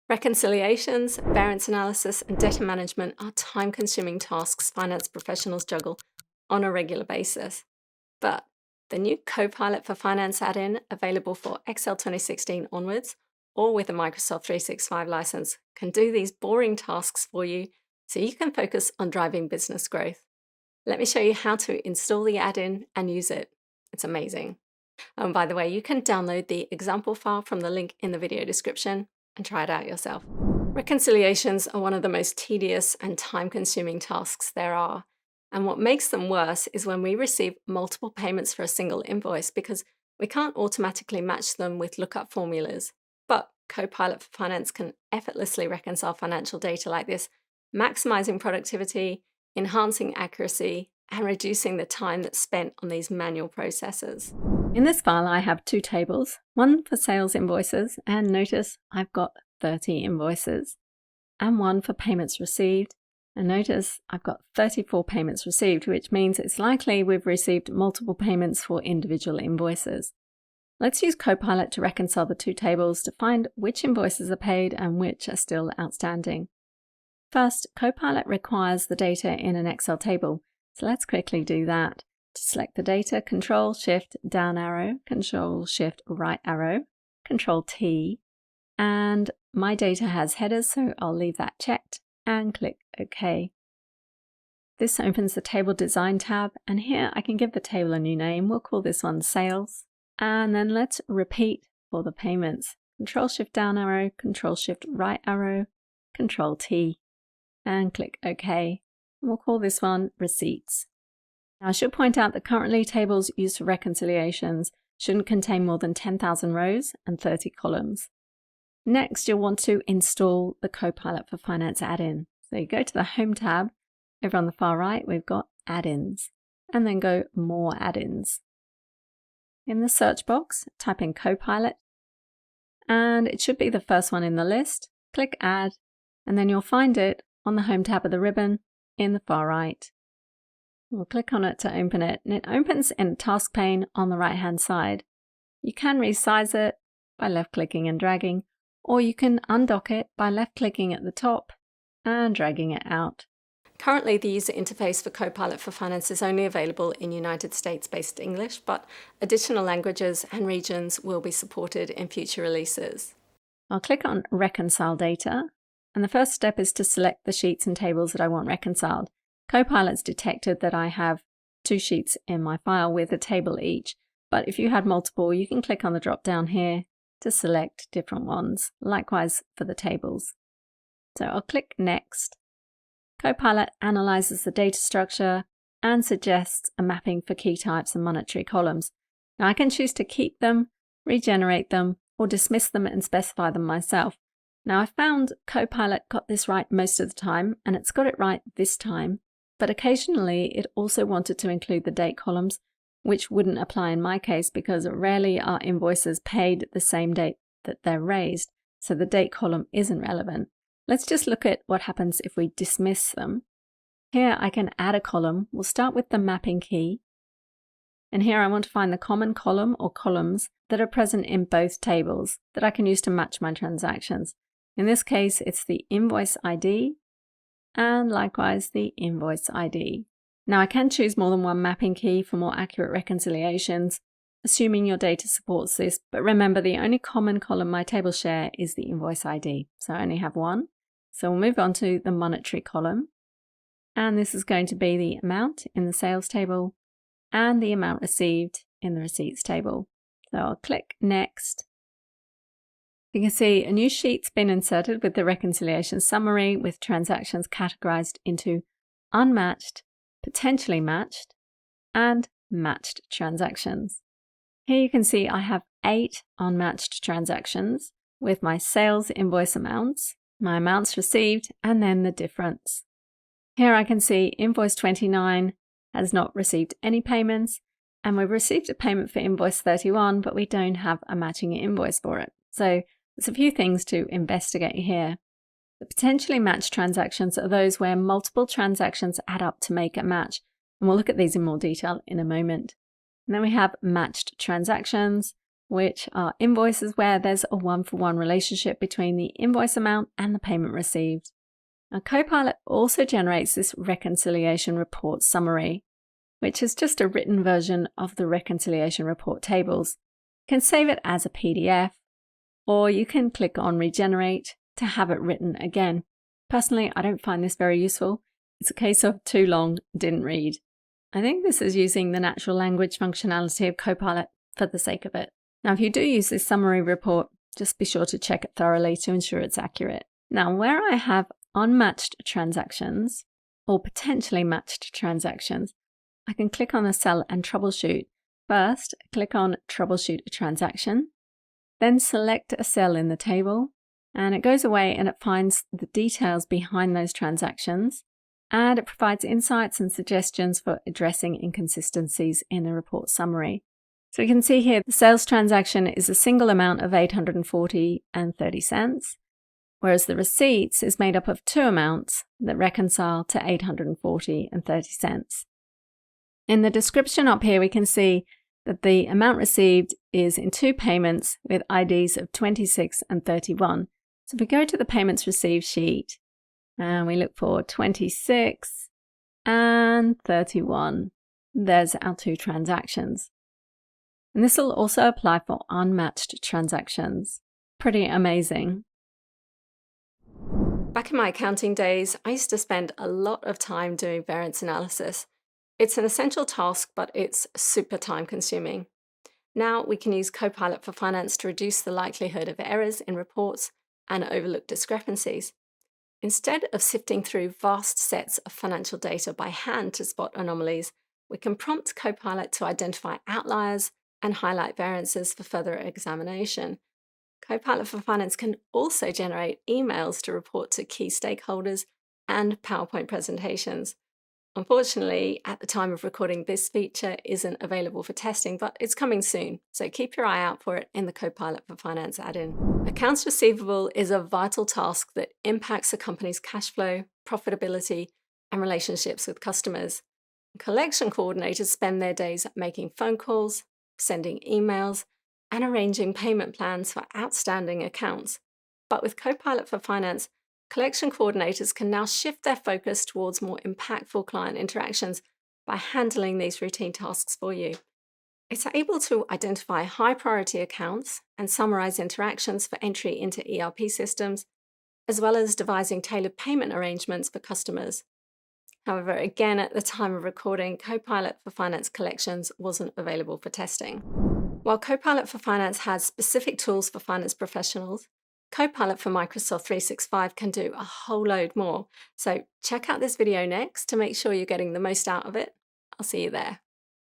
Reconciliations, variance analysis, and data management are time-consuming tasks finance professionals juggle on a regular basis. But the new Copilot for Finance add-in, available for Excel 2016 onwards, or with a Microsoft 365 license, can do these boring tasks for you so you can focus on driving business growth. Let me show you how to install the add-in and use it. It's amazing. And by the way, you can download the example file from the link in the video description and try it out yourself. Reconciliations are one of the most tedious and time-consuming tasks there are. And what makes them worse is when we receive multiple payments for a single invoice, because we can't automatically match them with lookup formulas. But Copilot for Finance can effortlessly reconcile financial data like this, maximizing productivity, enhancing accuracy, and reducing the time that's spent on these manual processes. In this file, I have two tables, one for sales invoices, and notice I've got 30 invoices, and one for payments received, and notice I've got 34 payments received, which means it's likely we've received multiple payments for individual invoices. Let's use Copilot to reconcile the two tables to find which invoices are paid and which are still outstanding. First, Copilot requires the data in an Excel table, so let's quickly do that. To select the data, Control-Shift down arrow, Control-Shift right arrow, Control-T, and my data has headers, so I'll leave that checked and click OK. This opens the Table Design tab, and here I can give the table a new name. We'll call this one Sales, and then let's repeat for the payments. Control-Shift down arrow, Control-Shift right arrow, Control-T, and click OK. And we'll call this one Receipts. Now, I should point out that currently tables used for reconciliations shouldn't contain more than 10,000 rows and 30 columns. Next, you'll want to install the Copilot for Finance add-in. So you go to the Home tab. Over on the far right, we've got Add-ins, and then go More Add-ins. In the search box, type in Copilot, and it should be the first one in the list. Click Add, and then you'll find it on the Home tab of the ribbon in the far right. We'll click on it to open it, and it opens in a task pane on the right-hand side. You can resize it by left-clicking and dragging, or you can undock it by left-clicking at the top and dragging it out. Currently, the user interface for Copilot for Finance is only available in United States-based English, but additional languages and regions will be supported in future releases. I'll click on Reconcile Data, and the first step is to select the sheets and tables that I want reconciled. Copilot's detected that I have two sheets in my file with a table each, but if you had multiple, you can click on the drop down here to select different ones, likewise for the tables. So I'll click Next. Copilot analyzes the data structure and suggests a mapping for key types and monetary columns. Now I can choose to keep them, regenerate them, or dismiss them and specify them myself. Now I found Copilot got this right most of the time, and it's got it right this time. But occasionally it also wanted to include the date columns, which wouldn't apply in my case because rarely are invoices paid the same date that they're raised, so the date column isn't relevant. Let's just look at what happens if we dismiss them. Here I can add a column. We'll start with the mapping key. And here I want to find the common column or columns that are present in both tables that I can use to match my transactions. In this case, it's the invoice ID and likewise the invoice ID. Now I can choose more than one mapping key for more accurate reconciliations, assuming your data supports this, but remember the only common column my tables share is the invoice ID, so I only have one. So we'll move on to the monetary column, and this is going to be the amount in the sales table and the amount received in the receipts table. So I'll click Next. You can see a new sheet's been inserted with the reconciliation summary with transactions categorized into unmatched, potentially matched, and matched transactions. Here you can see I have 8 unmatched transactions with my sales invoice amounts, my amounts received, and then the difference. Here I can see invoice 29 has not received any payments, and we've received a payment for invoice 31, but we don't have a matching invoice for it. So there's a few things to investigate here. The potentially matched transactions are those where multiple transactions add up to make a match, and we'll look at these in more detail in a moment. And then we have matched transactions, which are invoices where there's a one-for-one relationship between the invoice amount and the payment received. Now, Copilot also generates this reconciliation report summary, which is just a written version of the reconciliation report tables. You can save it as a PDF, or you can click on Regenerate to have it written again. Personally, I don't find this very useful. It's a case of too long, didn't read. I think this is using the natural language functionality of Copilot for the sake of it. Now, if you do use this summary report, just be sure to check it thoroughly to ensure it's accurate. Now, where I have unmatched transactions or potentially matched transactions, I can click on the cell and troubleshoot. First, click on Troubleshoot a Transaction, then select a cell in the table, and it goes away and it finds the details behind those transactions, and it provides insights and suggestions for addressing inconsistencies in the report summary. So we can see here the sales transaction is a single amount of $840.30, whereas the receipts is made up of two amounts that reconcile to $840.30. In the description up here, we can see that the amount received is in two payments with IDs of 26 and 31. So if we go to the payments received sheet and we look for 26 and 31, there's our two transactions. And this will also apply for unmatched transactions. Pretty amazing. Back in my accounting days, I used to spend a lot of time doing variance analysis. It's an essential task, but it's super time consuming. Now we can use Copilot for Finance to reduce the likelihood of errors in reports and overlooked discrepancies. Instead of sifting through vast sets of financial data by hand to spot anomalies, we can prompt Copilot to identify outliers and highlight variances for further examination. Copilot for Finance can also generate emails to report to key stakeholders and PowerPoint presentations. Unfortunately, at the time of recording, this feature isn't available for testing, but it's coming soon, so keep your eye out for it in the Copilot for Finance add-in. Accounts receivable is a vital task that impacts a company's cash flow, profitability, and relationships with customers. Collection coordinators spend their days making phone calls, sending emails, and arranging payment plans for outstanding accounts. But with Copilot for Finance, collection coordinators can now shift their focus towards more impactful client interactions by handling these routine tasks for you. It's able to identify high-priority accounts and summarize interactions for entry into ERP systems, as well as devising tailored payment arrangements for customers. However, again, at the time of recording, Copilot for Finance Collections wasn't available for testing. While Copilot for Finance has specific tools for finance professionals, Copilot for Microsoft 365 can do a whole load more. So check out this video next to make sure you're getting the most out of it. I'll see you there.